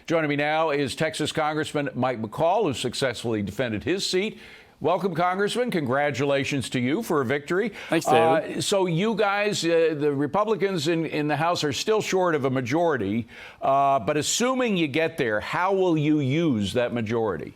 Joining me now is Texas Congressman Mike McCaul, who successfully defended his seat. Welcome, Congressman. Congratulations to you for a victory. Thanks, David. So you guys, the Republicans in the House are still short of a majority, but assuming you get there, how will you use that majority?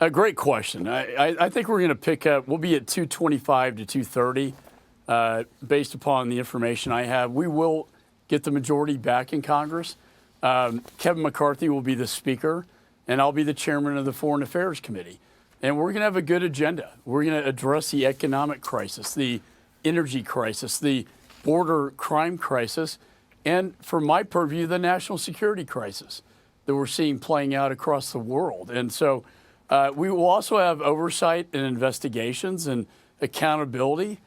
A great question. I think we're going to pick up, we'll be at 225 to 230 based upon the information I have. We will get the majority back in Congress. Kevin McCarthy will be the Speaker, and I'll be the Chairman of the Foreign Affairs Committee. And we're going to have a good agenda. We're going to address the economic crisis, the energy crisis, the border crime crisis, and from my purview, the national security crisis that we're seeing playing out across the world. And so we will also have oversight and investigations and accountability,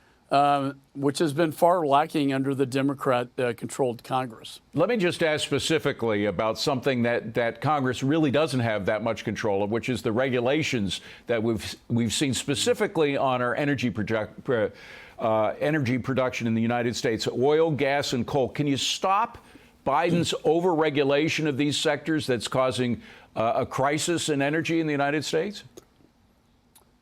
which has been far lacking under the Democrat-controlled Congress. Let me just ask specifically about something that Congress really doesn't have that much control of, which is the regulations that we've seen specifically on our energy production in the United States, oil, gas, and coal. Can you stop Biden's overregulation of these sectors that's causing a crisis in energy in the United States?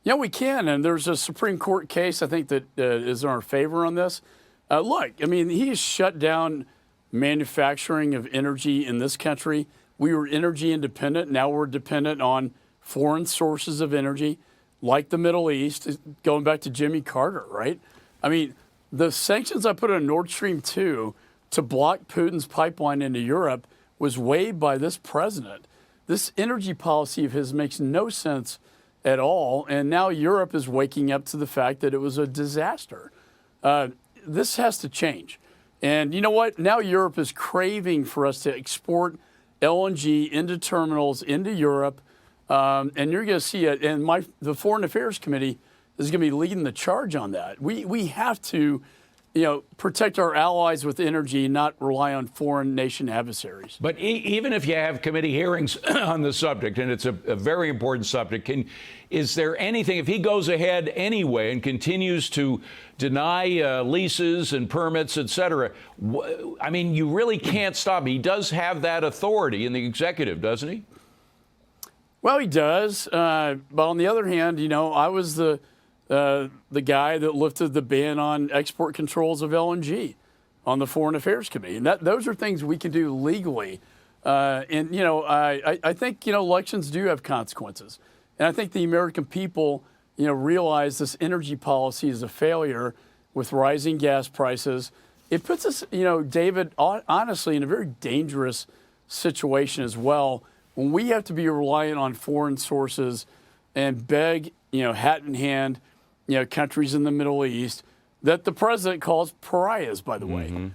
Yeah, we can, and there's a Supreme Court case, I think, that is in our favor on this. Look, I mean, he has shut down manufacturing of energy in this country. We were energy independent. Now we're dependent on foreign sources of energy, like the Middle East, going back to Jimmy Carter, right? I mean, the sanctions I put on Nord Stream 2 to block Putin's pipeline into Europe was waived by this president. This energy policy of his makes no sense at all, and now Europe is waking up to the fact that it was a disaster. This has to change. And you know what? Now Europe is craving for us to export LNG into terminals into Europe, and you're going to see it. And the Foreign Affairs Committee is going to be leading the charge on that. We have to, protect our allies with energy, not rely on foreign nation adversaries. But even if you have committee hearings on the subject, and it's a very important subject, is there anything, if he goes ahead anyway and continues to deny leases and permits, et cetera, I mean, you really can't stop him. He does have that authority in the executive, doesn't he? Well, he does. But on the other hand, I was the guy that lifted the ban on export controls of LNG on the Foreign Affairs Committee. And those are things we can do legally. I think, elections do have consequences. And I think the American people, realize this energy policy is a failure with rising gas prices. It puts us, David, honestly, in a very dangerous situation as well, when we have to be reliant on foreign sources and beg, hat in hand, countries in the Middle East that the president calls pariahs, by the way.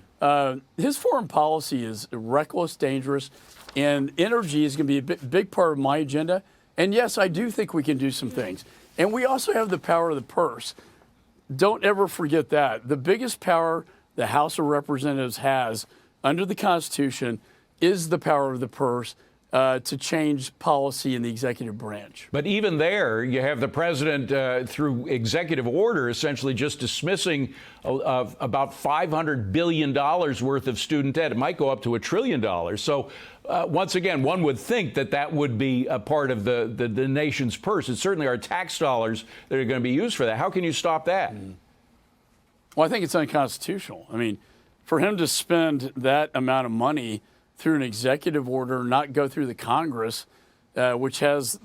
His foreign policy is reckless, dangerous, and energy is going to be a big part of my agenda. And yes, I do think we can do some things. And we also have the power of the purse. Don't ever forget that. The biggest power the House of Representatives has under the Constitution is the power of the purse. To change policy in the executive branch. But even there, you have the president, through executive order, essentially just dismissing about $500 billion worth of student debt. It might go up to $1 trillion. So once again, one would think that would be a part of the nation's purse. It's certainly our tax dollars that are going to be used for that. How can you stop that? Well, I think it's unconstitutional. I mean, for him to spend that amount of money through an executive order, not go through the Congress, which has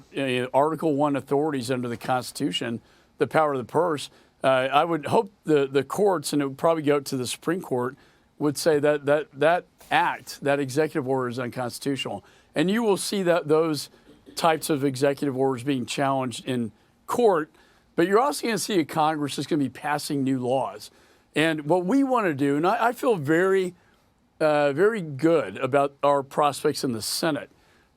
Article I authorities under the Constitution, the power of the purse. I would hope the courts, and it would probably go to the Supreme Court, would say that act, that executive order is unconstitutional. And you will see that those types of executive orders being challenged in court, but you're also going to see a Congress that's going to be passing new laws. And what we want to do, and I feel very good about our prospects in the Senate,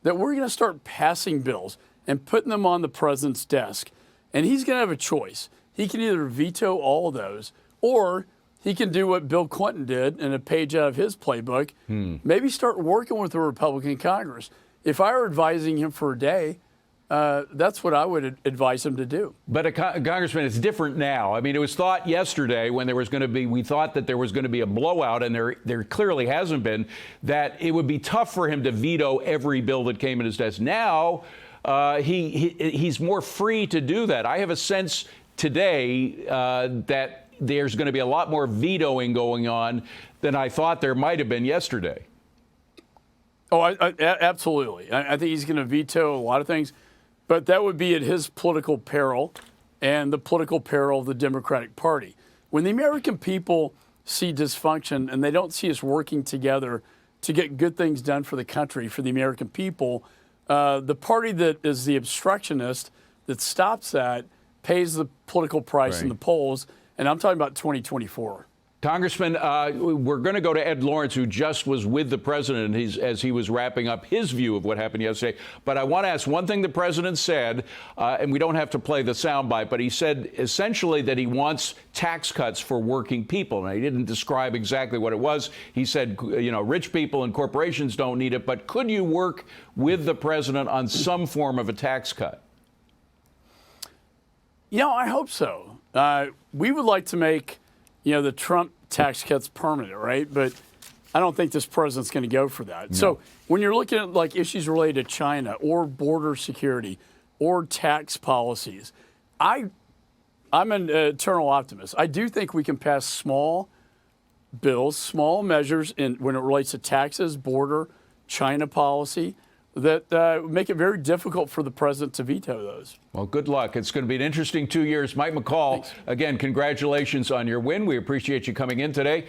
that we're going to start passing bills and putting them on the president's desk. And he's going to have a choice. He can either veto all of those, or he can do what Bill Clinton did in a page out of his playbook, maybe start working with the Republican Congress. If I were advising him for a day, that's what I would advise him to do. But, Congressman, it's different now. I mean, it was thought yesterday when we thought that there was going to be a blowout, and there clearly hasn't been, that it would be tough for him to veto every bill that came in his desk. Now, he's more free to do that. I have a sense today that there's going to be a lot more vetoing going on than I thought there might have been yesterday. Oh, absolutely. I think he's going to veto a lot of things, but that would be at his political peril and the political peril of the Democratic Party. When the American people see dysfunction and they don't see us working together to get good things done for the country, for the American people, the party that is the obstructionist that stops that pays the political price in the polls, and I'm talking about 2024. Congressman, we're going to go to Ed Lawrence, who just was with the president as he was wrapping up his view of what happened yesterday. But I want to ask one thing the president said, and we don't have to play the soundbite, but he said essentially that he wants tax cuts for working people. Now, he didn't describe exactly what it was. He said, you know, rich people and corporations don't need it. But could you work with the president on some form of a tax cut? You know, I hope so. We would like to make, the Trump tax cuts permanent, right? But I don't think this president's going to go for that. No. So when you're looking at like issues related to China or border security or tax policies, I'm an eternal optimist. I do think we can pass small bills, small measures when it relates to taxes, border, China policy, that make it very difficult for the president to veto those. Well, good luck. It's going to be an interesting 2 years. Mike McCaul, again, congratulations on your win. We appreciate you coming in today.